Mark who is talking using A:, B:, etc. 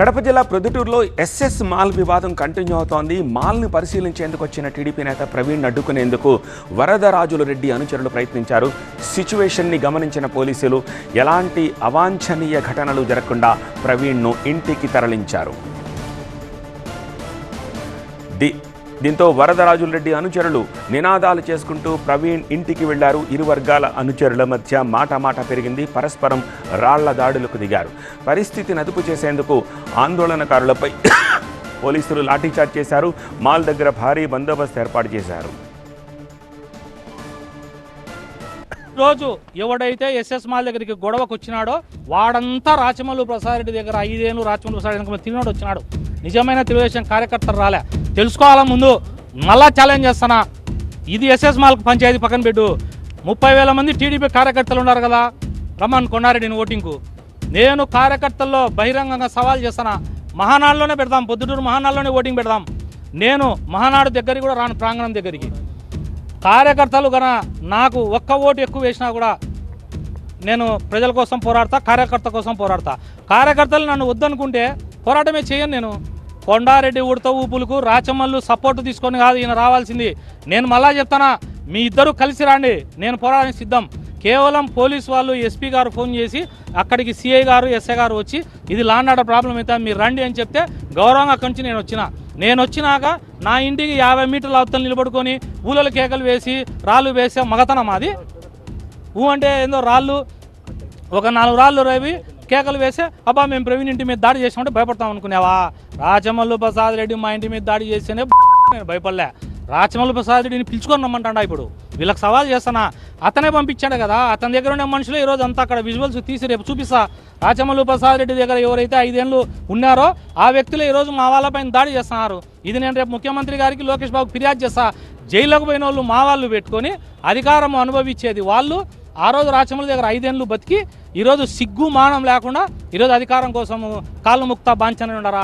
A: కడప జిల్లా ప్రొద్దుటూరులో SS mall వివాదం కంటిన్యూ అవుతోంది. మాల్ని పరిశీలించేందుకు వచ్చిన టీడీపీ నేత ప్రవీణ్ అడ్డుకునేందుకు వరదరాజులు రెడ్డి అనుచరులు ప్రయత్నించారు. సిచ్యువేషన్ని గమనించిన పోలీసులు ఎలాంటి అవాంఛనీయ ఘటనలు జరగకుండా ప్రవీణ్ను ఇంటికి తరలించారు. దీంతో వరదరాజుల రెడ్డి అనుచరులు నినాదాలు చేసుకుంటూ ప్రవీణ్ ఇంటికి వెళ్లారు. ఇరు వర్గాల అనుచరుల మధ్య మాట పెరిగింది. పరస్పరం రాళ్ల దాడులకు దిగారు. పరిస్థితిని అదుపు చేసేందుకు ఆందోళనకారులపై పోలీసులు లాఠీచార్జ్ చేశారు. మాల్ దగ్గర భారీ బందోబస్తు ఏర్పాటు చేశారు.
B: రోజు ఎవడైతే ఎస్ఎస్ మాల్ దగ్గరికి గొడవకు వచ్చినాడో వాడంతా రాచమల్లు ప్రసాద్ రెడ్డి దగ్గర 5 ఏళ్ళు రాచమల్లు ప్రసాద్ రెడ్డి తిరిగినాడు వచ్చినాడు. నిజమైన తెలుగుదేశం కార్యకర్తలు రాలే. తెలుసుకోవాలా ముందు మళ్ళా ఛాలెంజ్ చేస్తానా. ఇది ఎస్ఎస్ మాల్కి పంచాయతీ పక్కన పెట్టు. 30,000 మంది టీడీపీ కార్యకర్తలు ఉన్నారు కదా, రమణ్ కొండారెడ్డిని ఓటింగ్కు. నేను కార్యకర్తల్లో బహిరంగంగా సవాల్ చేస్తానా. మహానాడులోనే పెడదాం, పొద్దుటూరు మహానాడులోనే ఓటింగ్ పెడదాం. నేను మహానాడు దగ్గరికి కూడా రాను, ప్రాంగణం దగ్గరికి. కార్యకర్తలు గన నాకు ఒక్క ఓటు ఎక్కువ వేసినా కూడా నేను ప్రజల కోసం పోరాడతా, కార్యకర్త కోసం పోరాడతా. కార్యకర్తలు నన్ను వద్దనుకుంటే పోరాటమే చేయను. నేను కొండారెడ్డి ఉడత ఊపులకు రాచమల్లు సపోర్టు తీసుకొని కాదు ఈయన రావాల్సింది. నేను మళ్ళా చెప్తానా, మీ ఇద్దరు కలిసి రండి, నేను పోరాడానికి సిద్ధం. కేవలం పోలీసు వాళ్ళు ఎస్పీ గారు ఫోన్ చేసి అక్కడికి సిఐ గారు ఎస్ఐ గారు వచ్చి ఇది లాండ్ ఆర్డర్ ప్రాబ్లం అయితే మీరు రండి అని చెప్తే గౌరవంగా అక్కడి నుంచి నేను వచ్చినాక నా ఇంటికి 50 మీటర్ల అవతల నిలబడుకొని ఊళ్ళ కేకలు వేసి రాళ్ళు వేసే మగతనం అది. అంటే ఏందో రాళ్ళు ఒక 4 రాళ్ళు రేవి కేకలు వేసే అబ్బా మేము ప్రవీణ్ ఇంటి మీద దాడి చేసామంటే భయపడతాం అనుకునేవా? రాచమల్లు ప్రసాద్ రెడ్డి మా ఇంటి మీద దాడి చేస్తేనే నేను భయపడలే. రాచమల్లు ప్రసాద్ రెడ్డిని పిలుచుకొని రమ్మంటాడా ఇప్పుడు? వీళ్ళకి సవాల్ చేస్తానా. అతనే పంపించాడు కదా, అతని దగ్గర ఉండే మనుషులు ఈరోజు అంతా అక్కడ విజువల్స్ తీసి రేపు చూపిస్తా. రాచమల్లు ప్రసాద్ రెడ్డి దగ్గర ఎవరైతే 5 ఏళ్ళు ఉన్నారో ఆ వ్యక్తులు ఈరోజు మా వాళ్ళపైన దాడి చేస్తున్నారు. ఇది నేను రేపు ముఖ్యమంత్రి గారికి లోకేష్ బాబుకి ఫిర్యాదు చేస్తా. జైల్లోకి పోయిన వాళ్ళు మా వాళ్ళు పెట్టుకొని అధికారం అనుభవించేది వాళ్ళు. ఆ రోజు రాచమల్లు దగ్గర 5 ఏళ్ళు బతికి ఈరోజు సిగ్గు మానం లేకుండా ఈరోజు అధికారం కోసం కాళ్ళు ముక్తా బాంచనే ఉండరా?